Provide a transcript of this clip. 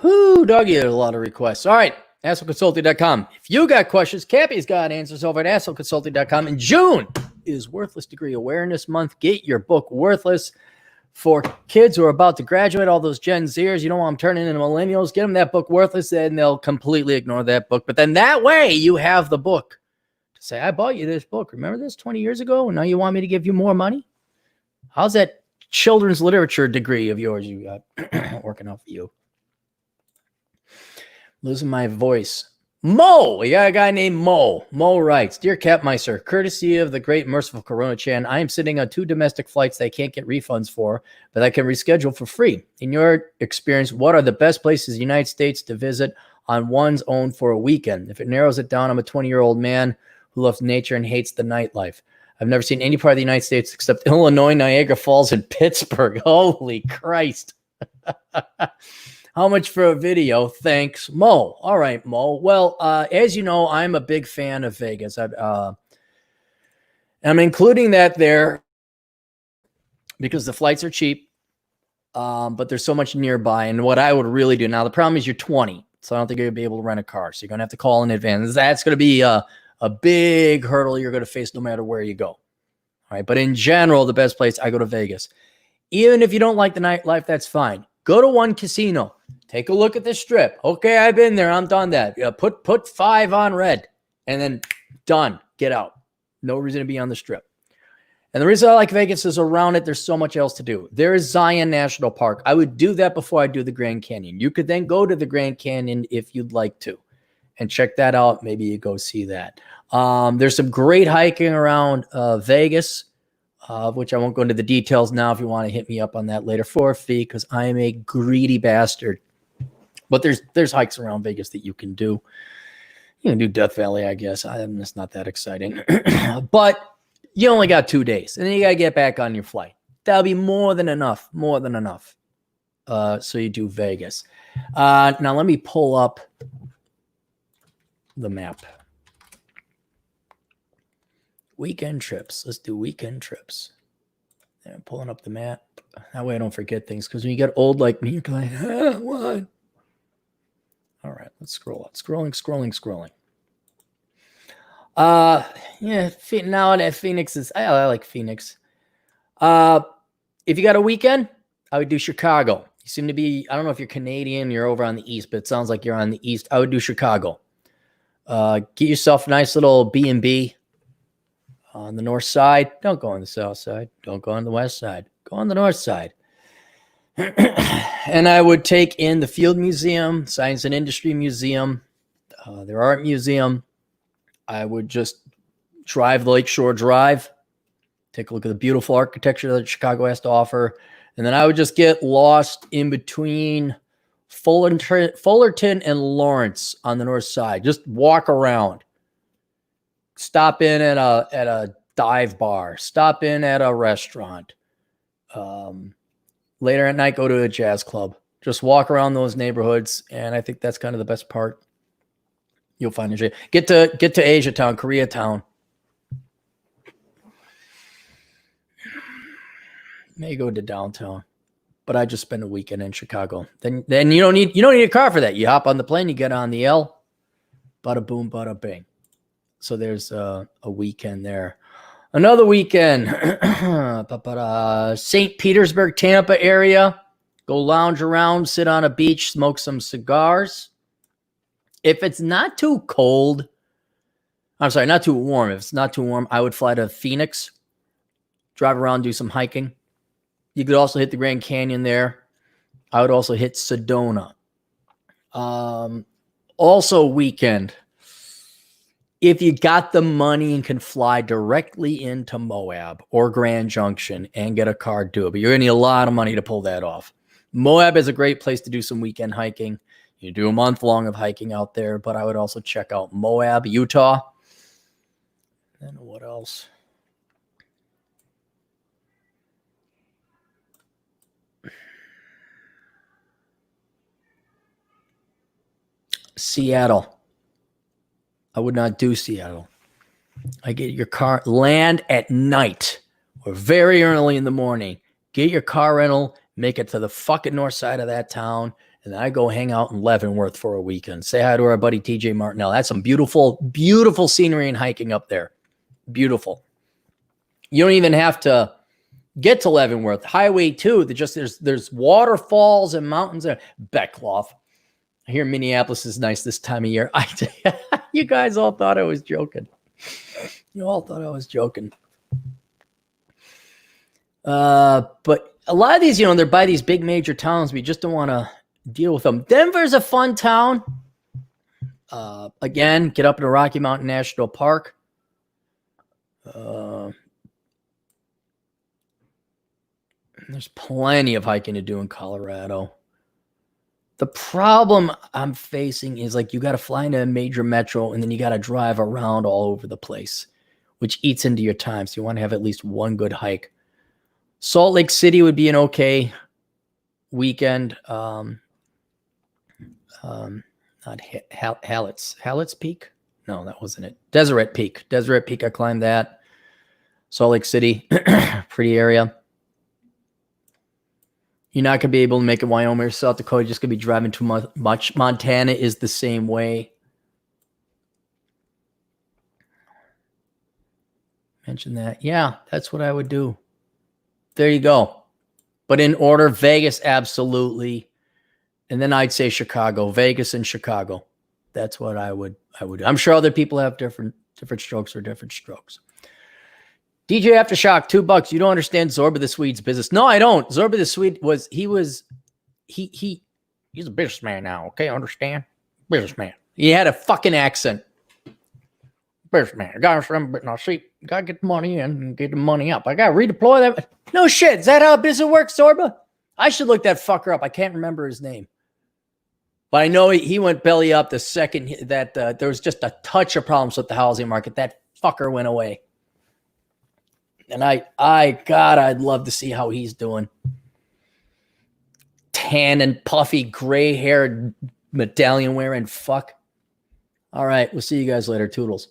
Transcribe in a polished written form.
Whoo, doggy, there's a lot of requests. All right, AssholeConsulting.com. If you got questions, Cappy's got answers over at AssholeConsulting.com. In June is Worthless Degree Awareness Month. Get your book, Worthless, for kids who are about to graduate, all those Gen Zers. You don't want them turning into millennials. Get them that book, Worthless, and they'll completely ignore that book. But then that way you have the book to say, I bought you this book. Remember this 20 years ago? And now you want me to give you more money? How's that children's literature degree of yours you got working out for you? Losing my voice. Mo, we got a guy named Mo. Mo writes, Dear Capmeister, courtesy of the great merciful Corona Chan, I am sitting on 2 domestic flights that I can't get refunds for, but I can reschedule for free. In your experience, what are the best places in the United States to visit on one's own for a weekend? If it narrows it down, I'm a 20-year-old man who loves nature and hates the nightlife. I've never seen any part of the United States except Illinois, Niagara Falls, and Pittsburgh. Holy Christ. How much for a video? Thanks, Mo. All right, Mo. Well, as you know, I'm a big fan of Vegas. I'm including that there because the flights are cheap, but there's so much nearby. And what I would really do now, the problem is you're 20, so I don't think you're going to be able to rent a car. So you're going to have to call in advance. That's going to be a big hurdle you're going to face no matter where you go. All right, but in general, the best place, I go to Vegas. Even if you don't like the nightlife, that's fine. Go to one casino. Take a look at the strip. Okay, I've been there. I'm done that. Put 5 on red, and then done. Get out. No reason to be on the strip. And the reason I like Vegas is around it, there's so much else to do. There is Zion National Park. I would do that before I do the Grand Canyon. You could then go to the Grand Canyon if you'd like to and check that out. Maybe you go see that. There's some great hiking around Vegas. Which I won't go into the details now. If you want to hit me up on that later for a fee, because I am a greedy bastard. But there's hikes around Vegas that you can do. You can do Death Valley, I guess. It's not that exciting. But you only got 2 days, and then you got to get back on your flight. That'll be more than enough. More than enough. So you do Vegas. Now let me pull up the map. Weekend trips. Let's do weekend trips. Yeah, I'm pulling up the map. That way I don't forget things. Because when you get old like me, you're like, what? All right, let's scroll up. Scrolling. Yeah, now that Phoenix is, I like Phoenix. If you got a weekend, I would do Chicago. You seem to be, I don't know if you're Canadian, you're over on the East, but it sounds like you're on the East. I would do Chicago. Get yourself a nice little B&B. On the north side, don't go on the south side. Don't go on the west side. Go on the north side. And I would take in the Field Museum, Science and Industry Museum, their art museum. I would just drive Lakeshore Drive, take a look at the beautiful architecture that Chicago has to offer. And then I would just get lost in between Fullerton and Lawrence on the north side. Just walk around. Stop in at a dive bar. Stop in at a restaurant. Later at night, go to a jazz club. Just walk around those neighborhoods, and I think that's kind of the best part. You'll find it. Get to Asia Town, Koreatown. May go to downtown, but I just spend a weekend in Chicago. Then you don't need a car for that. You hop on the plane, you get on the L. Bada boom, bada bing. So there's a weekend there. Another weekend, St. Petersburg, Tampa area. Go lounge around, sit on a beach, smoke some cigars. If it's not too cold, I'm sorry, not too warm. If it's not too warm, I would fly to Phoenix, drive around, do some hiking. You could also hit the Grand Canyon there. I would also hit Sedona. Also weekend. If you got the money and can fly directly into Moab or Grand Junction and get a car, do it. But you're going to need a lot of money to pull that off. Moab is a great place to do some weekend hiking. You do a month long of hiking out there, but I would also check out Moab, Utah. And what else? Seattle. I would not do Seattle. I get your car, land at night or very early in the morning. Get your car rental, make it to the fucking north side of that town, And then I go hang out in Leavenworth for a weekend. Say hi to our buddy TJ Martinell. That's some beautiful, beautiful scenery and hiking up there. Beautiful. You don't even have to get to Leavenworth. Highway 2, there's waterfalls and mountains there. Beckloff. I hear Minneapolis is nice this time of year. You guys all thought I was joking. You all thought I was joking. But a lot of these, they're by these big major towns. We just don't want to deal with them. Denver's a fun town. Again, get up to Rocky Mountain National Park. There's plenty of hiking to do in Colorado. The problem I'm facing is like you got to fly into a major metro and then you got to drive around all over the place, which eats into your time. So you want to have at least one good hike. Salt Lake City would be an okay weekend. Not Hallett's Peak? No, that wasn't it. Deseret Peak. Deseret Peak, I climbed that. Salt Lake City, pretty area. You're not going to be able to make it Wyoming or South Dakota. You're just going to be driving too much. Montana is the same way. Mention that. Yeah, that's what I would do. There you go. But in order, Vegas, absolutely. And then I'd say Chicago. Vegas and Chicago. That's what I would do. I'm sure other people have different strokes or different strokes. DJ Aftershock, $2. You don't understand Zorba the Swede's business. No, I don't. Zorba the Swede he's a businessman now. Okay, understand? Businessman. He had a fucking accent. Businessman. Gotta get the money in and get the money up. I gotta redeploy that. No shit. Is that how business works, Zorba? I should look that fucker up. I can't remember his name. But I know he went belly up the second that there was just a touch of problems with the housing market. That fucker went away. And I'd love to see how he's doing. Tan and puffy, gray-haired, medallion-wearing fuck. All right, we'll see you guys later. Toodles.